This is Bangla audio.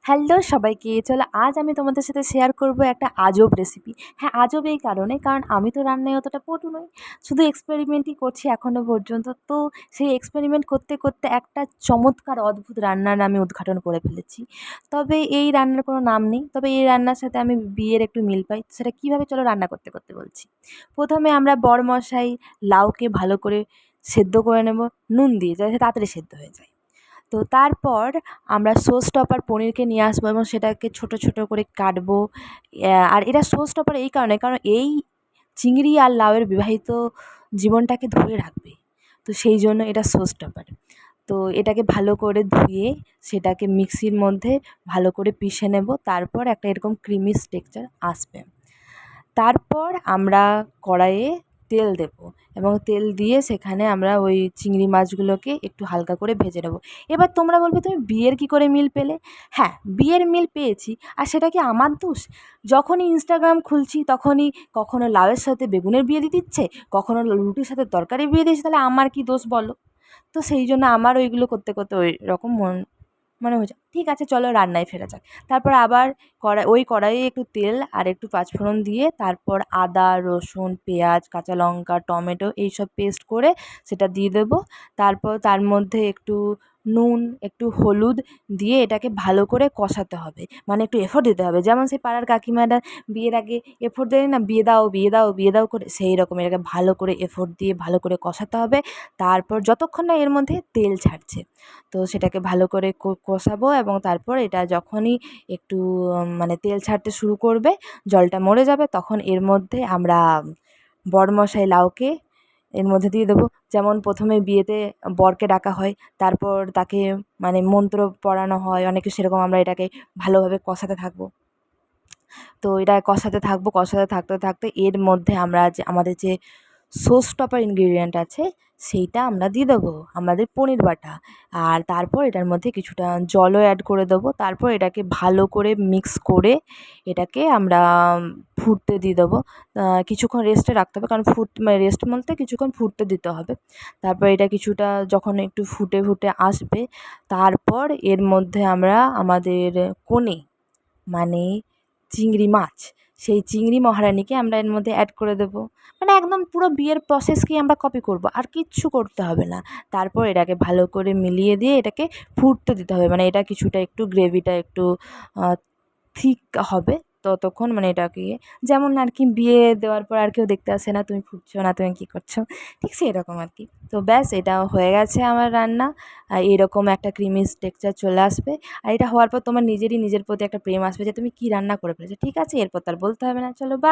হ্যালো সবাইকে, চলো আজ আমি তোমাদের সাথে শেয়ার করব একটা আজব রেসিপি। হ্যাঁ, আজব এই কারণে, কারণ আমি তো রান্নায় অতটা পটু নই, শুধু এক্সপেরিমেন্টই করছি এখনও পর্যন্ত। তো সেই এক্সপেরিমেন্ট করতে করতে একটা চমৎকার অদ্ভুত রান্নার আমি উদ্ঘাটন করে ফেলেছি। তবে এই রান্নার কোনো নাম নেই, তবে এই রান্নার সাথে আমি বিয়ের একটু মিল পাই। সেটা কীভাবে, চলো রান্না করতে করতে বলছি। প্রথমে আমরা বড়মশাই লাউকে ভালো করে সেদ্ধ করে নেব নুন দিয়ে, যাতে তাড়াতাড়ি সেদ্ধ হয়ে যায়। তো তারপর আমরা শোস্টপার পনিরকে নিয়ে আসবো এবং সেটাকে ছোট ছোট করে কাটবো। আর এটা শোস্টপার এই কারণে, কারণ এই চিংড়ি আর লাউয়ের বিবাহিত জীবনটাকে ধরে রাখবে। তো সেই জন্য এটা শোস্টপার। তো এটাকে ভালো করে ধুয়ে সেটাকে মিক্সির মধ্যে ভালো করে পিষে নেব। তারপর একটা এরকম ক্রিমি টেক্সচার আসবে। তারপর আমরা কড়াইয়ে তেল দেব এবং তেল দিয়ে সেখানে আমরা ওই চিংড়ি মাছগুলোকে একটু হালকা করে ভেজে নেব। এবার তোমরা বলবে, তুমি বিয়ের কী করে মিল পেলে? হ্যাঁ, বিয়ের মিল পেয়েছি। আর সেটা কি আমার দোষ? যখনই ইনস্টাগ্রাম খুলছি তখনই কখনো লাউয়ের সাথে বেগুনের বিয়ে দিয়ে দিচ্ছে, কখনো রুটির সাথে তরকারি বিয়ে দিচ্ছে, তাহলে আমার কি দোষ বলো? তো সেই জন্য আমার ওইগুলো করতে করতে ওই রকম মনে হয়েছে। ঠিক আছে, চলো রান্নায় ফেরা যাক। তারপর আবার কড়াইয়ে একটু তেল আর একটু পাঁচফোড়ন দিয়ে তারপর আদা, রসুন, পেঁয়াজ, কাঁচা লঙ্কা, টমেটো এইসব পেস্ট করে সেটা দিয়ে দেবো। তারপর তার মধ্যে একটু নুন, একটু হলুদ দিয়ে এটাকে ভালো করে কষাতে হবে। মানে একটু এফোর্ট দিতে হবে, যেমন সেই পাড়ার কাকিমারা বিয়ের আগে এফোর্ট দেয় না, বিয়ে দাও বিয়ে দাও বিয়ে দাও করে, সেই রকম এটাকে ভালো করে এফোর্ট দিয়ে ভালো করে কষাতে হবে। তারপর যতক্ষণ না এর মধ্যে তেল ছাড়ছে, তো সেটাকে ভালো করে কষাবো এবং তারপর এটা যখনই একটু মানে তেল ছাড়তে শুরু করবে, জলটা মরে যাবে, তখন এর মধ্যে আমরা বড়মশাই লাউকে এর মধ্যে দিয়ে দেবো। যেমন প্রথমে বিয়েতে বরকে ডাকা হয়, তারপর তাকে মানে মন্ত্র পড়ানো হয় অনেকে, সেরকম আমরা এটাকে ভালোভাবে কষাতে থাকবো। তো এটা কষাতে থাকবো, কষাতে থাকতে থাকতে এর মধ্যে আমরা যে আমাদের যে শোস্টপার ইনগ্রিডিয়েন্ট আছে সেইটা আমরা দিয়ে দেবো, আমাদের পনির বাটা। আর তারপর এটার মধ্যে কিছুটা জলও অ্যাড করে দেবো। তারপর এটাকে ভালো করে মিক্স করে এটাকে আমরা ফুটতে দিয়ে দেবো। কিছুক্ষণ রেস্টে রাখতে হবে, কারণ মানে রেস্ট বলতে কিছুক্ষণ ফুটতে দিতে হবে। তারপর এটা কিছুটা যখন একটু ফুটে ফুটে আসবে, তারপর এর মধ্যে আমরা আমাদের কোণে মানে চিংড়ি মাছ, সেই চিংড়ি মহারানিকে আমরা এর মধ্যে অ্যাড করে দেবো। মানে একদম পুরো বিয়ের প্রসেসকেই আমরা কপি করব, আর কিচ্ছু করতে হবে না। তারপর এটাকে ভালো করে মিলিয়ে দিয়ে এটাকে ফুটতে দিতে হবে, মানে এটা কিছুটা একটু গ্রেভিটা একটু থিক হবে ততক্ষণ, মানে এটাকে যেমন আর কি বিয়ে দেওয়ার পর আর কেউ দেখতে আসে না তুমি ফুটছো না তুমি কী করছো, ঠিক সেরকম আর কি। তো ব্যাস, এটা হয়ে গেছে আমার রান্না। এরকম একটা ক্রিমি টেক্সচার চলে আসবে। আর এটা হওয়ার পর তোমার নিজের প্রতি একটা প্রেম আসবে যে তুমি কী রান্না করে ফেলেছো। ঠিক আছে, এরপর তার বলতে হবে না। চলো বাই।